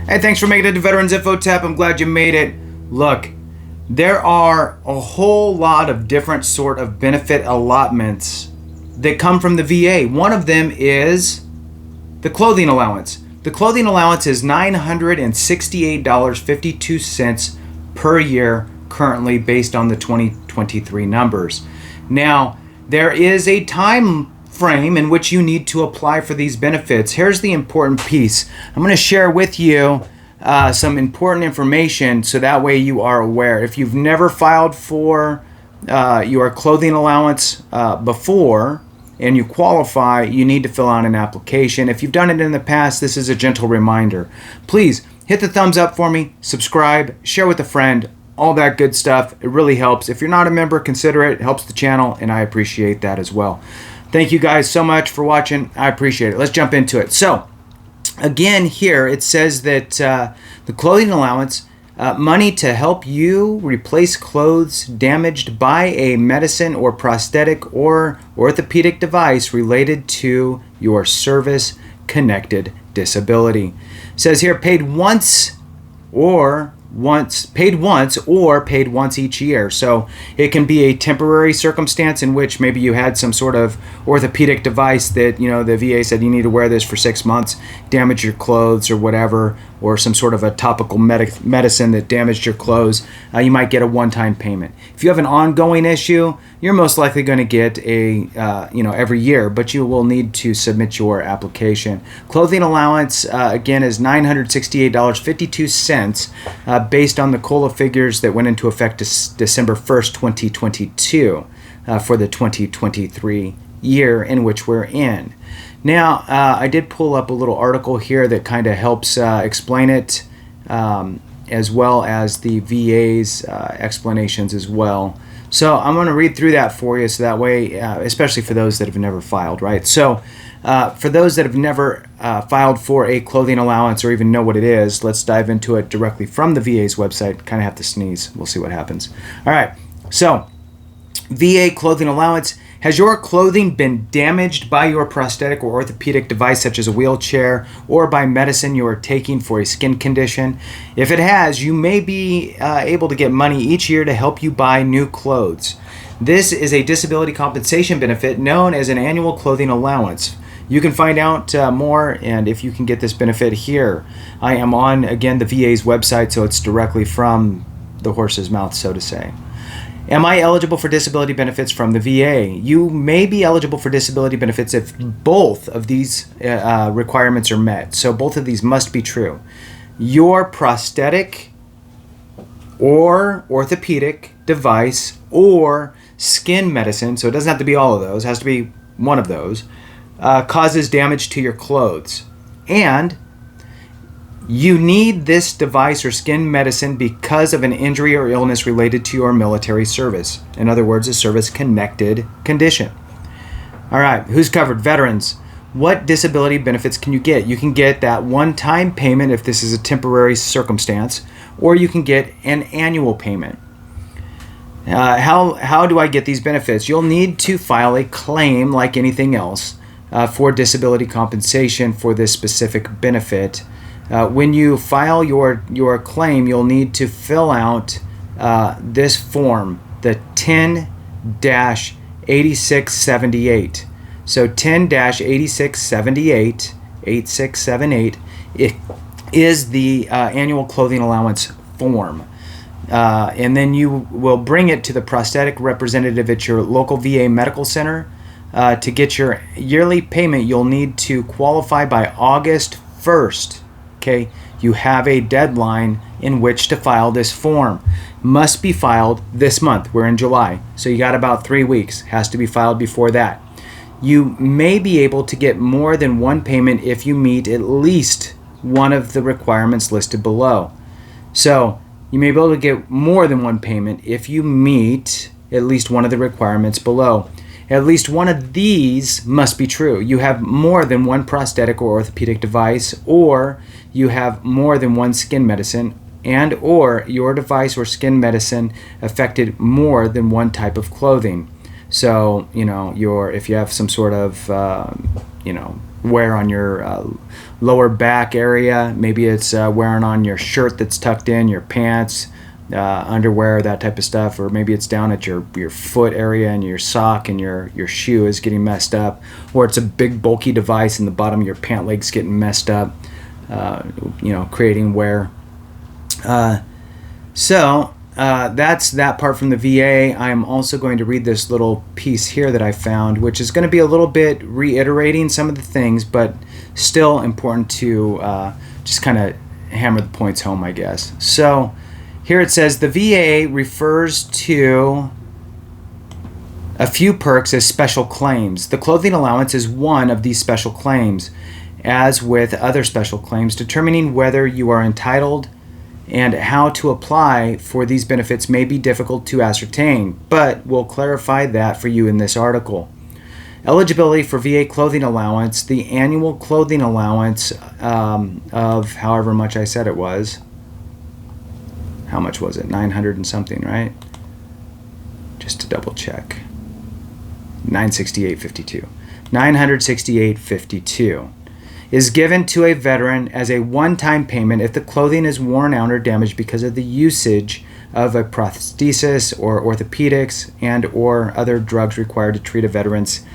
Hey, thanks for making it to Veterans Info Tap. I'm glad you made it. Look, there are a whole lot of different sort of benefit allotments that come from the VA. One of them is the clothing allowance. The clothing allowance is $968.52 per year currently based on the 2023 numbers. Now, there is a time frame in which you need to apply for these benefits. Here's the important piece. I'm going to share with you some important information so that way you are aware. If you've never filed for your clothing allowance before and you qualify, you need to fill out an application. If you've done it in the past, this is a gentle reminder. Please hit the thumbs up for me, subscribe, share with a friend, all that good stuff. It really helps. If you're not a member, consider it. It helps the channel, and I appreciate that as well. Thank you guys so much for watching. I appreciate it. Let's jump into it. So, again, here it says that the clothing allowance, money to help you replace clothes damaged by a medicine or prosthetic or orthopedic device related to your service-connected disability. It says here paid once or paid once each year. So it can be a temporary circumstance in which maybe you had some sort of orthopedic device that, the VA said you need to wear this for 6 months, damage your clothes or whatever, or some sort of a topical medicine that damaged your clothes. You might get a one-time payment. If you have an ongoing issue, you're most likely going to get a every year, but you will need to submit your application. Clothing allowance again is $968.52 based on the COLA figures that went into effect December 1st, 2022 for the 2023 year in which we're in. Now, I did pull up a little article here that kind of helps explain it, as well as the VA's explanations as well. So I'm going to read through that for you so that way, especially for those that have never filed, right? So for those that have never filed for a clothing allowance or even know what it is, let's dive into it directly from the VA's website. Kind of have to sneeze. We'll see what happens. All right. So VA Clothing Allowance. Has your clothing been damaged by your prosthetic or orthopedic device, such as a wheelchair, or by medicine you are taking for a skin condition? If it has, you may be able to get money each year to help you buy new clothes. This is a disability compensation benefit known as an annual clothing allowance. You can find out more and if you can get this benefit here. I am on, again, the VA's website, so it's directly from the horse's mouth, so to say. Am I eligible for disability benefits from the VA? You may be eligible for disability benefits if both of these requirements are met. So both of these must be true. Your prosthetic or orthopedic device or skin medicine, so it doesn't have to be all of those, it has to be one of those, causes damage to your clothes. And you need this device or skin medicine because of an injury or illness related to your military service. In other words, a service-connected condition. All right, who's covered? Veterans. What disability benefits can you get? You can get that one-time payment if this is a temporary circumstance, or you can get an annual payment. How do I get these benefits? You'll need to file a claim like anything else for disability compensation for this specific benefit. When you file your claim, you'll need to fill out this form, the 10-8678. So 10-8678, 8678, it is the annual clothing allowance form. And then you will bring it to the prosthetic representative at your local VA medical center. To get your yearly payment, you'll need to qualify by August 1st. Okay, you have a deadline in which to file this form. Must be filed this month. We're in July, so you got about 3 weeks. Has to be filed before that. You may be able to get more than one payment if you meet at least one of the requirements listed below. So you may be able to get more than one payment if you meet at least one of the requirements below. At least one of these must be true. You have more than one prosthetic or orthopedic device, or you have more than one skin medicine, and or your device or skin medicine affected more than one type of clothing. So, if you have some sort of, wear on your lower back area. Maybe it's wearing on your shirt that's tucked in, your pants, underwear, that type of stuff. Or maybe it's down at your foot area and your sock and your shoe is getting messed up. Or it's a big bulky device in the bottom of your pant leg's getting messed up, creating wear. That's that part from the VA. I'm also going to read this little piece here that I found, which is going to be a little bit reiterating some of the things, but still important to just kind of hammer the points home, I guess. So here it says the VA refers to a few perks as special claims. The clothing allowance is one of these special claims. As with other special claims, determining whether you are entitled and how to apply for these benefits may be difficult to ascertain, but we'll clarify that for you in this article. Eligibility for VA clothing allowance, the annual clothing allowance of however much I said it was. How much was it? 900 and something, right? Just to double check. 968.52. 968.52. Is given to a veteran as a one-time payment if the clothing is worn out or damaged because of the usage of a prosthesis or orthopedics and or other drugs required to treat a veteran's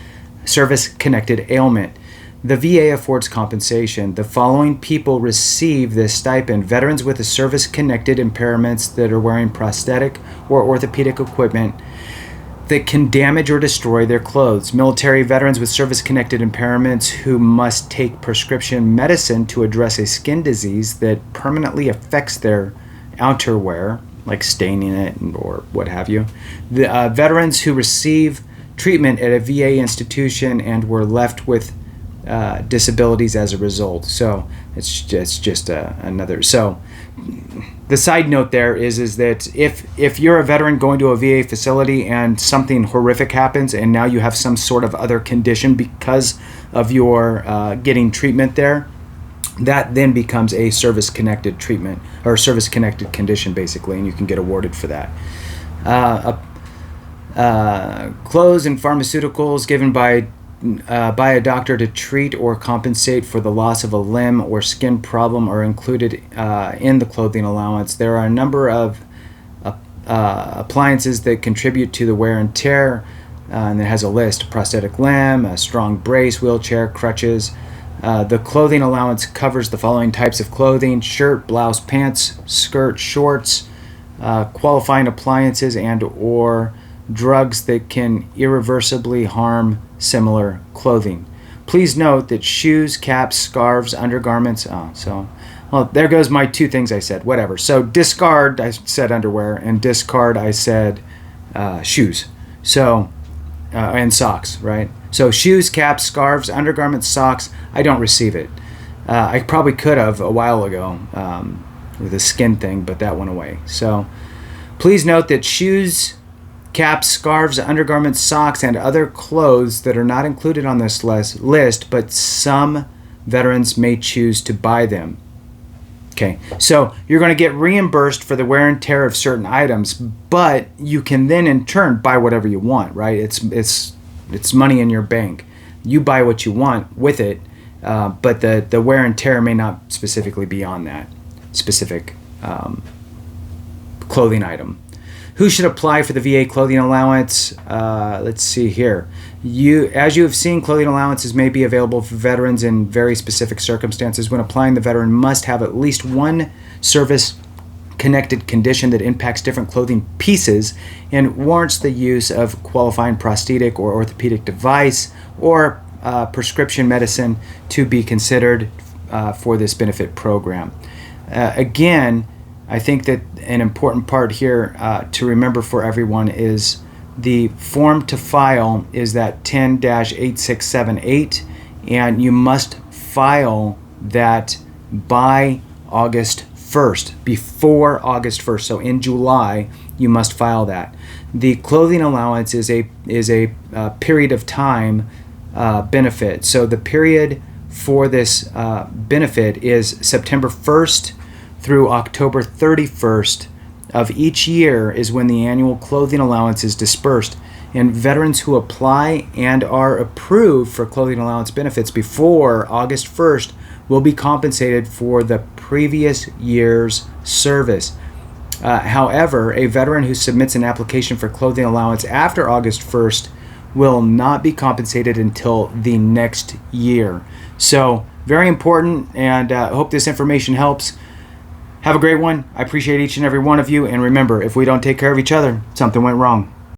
service-connected ailment. The VA affords compensation. The following people receive this stipend: veterans with a service-connected impairments that are wearing prosthetic or orthopedic equipment that can damage or destroy their clothes. Military veterans with service-connected impairments who must take prescription medicine to address a skin disease that permanently affects their outerwear, like staining it or what have you. The veterans who receive treatment at a VA institution and were left with disabilities as a result. So it's just another. So the side note there is that if you're a veteran going to a VA facility and something horrific happens and now you have some sort of other condition because of your getting treatment there, that then becomes a service-connected treatment or service-connected condition basically, and you can get awarded for that. Clothes and pharmaceuticals given by a doctor to treat or compensate for the loss of a limb or skin problem are included in the clothing allowance. There are a number of appliances that contribute to the wear and tear, and it has a list: prosthetic limb, a strong brace, wheelchair, crutches. The clothing allowance covers the following types of clothing: shirt, blouse, pants, skirt, shorts, qualifying appliances and or drugs that can irreversibly harm similar clothing. Please note that shoes, caps, scarves, undergarments. Well, there goes my two things I said. Whatever. So discard, I said underwear, and discard, I said shoes. So and socks, right? So shoes, caps, scarves, undergarments, socks. I don't receive it. I probably could have a while ago with the skin thing, but that went away. So please note that shoes, caps, scarves, undergarments, socks, and other clothes that are not included on this list, but some veterans may choose to buy them. Okay, so you're going to get reimbursed for the wear and tear of certain items, but you can then in turn buy whatever you want, right? It's money in your bank. You buy what you want with it, but the wear and tear may not specifically be on that specific clothing item. Who should apply for the VA clothing allowance? Let's see here. As you have seen, clothing allowances may be available for veterans in very specific circumstances. When applying, the veteran must have at least one service-connected condition that impacts different clothing pieces and warrants the use of qualifying prosthetic or orthopedic device or prescription medicine to be considered for this benefit program. Again, I think that an important part here to remember for everyone is the form to file is that 10-8678, and you must file that by August 1st, before August 1st. So in July, you must file that. The clothing allowance is a period of time benefit. So the period for this benefit is September 1st through October 31st of each year is when the annual clothing allowance is dispersed. And veterans who apply and are approved for clothing allowance benefits before August 1st will be compensated for the previous year's service. However, a veteran who submits an application for clothing allowance after August 1st will not be compensated until the next year. So, very important, and I hope this information helps. Have a great one. I appreciate each and every one of you, and remember, if we don't take care of each other, something went wrong.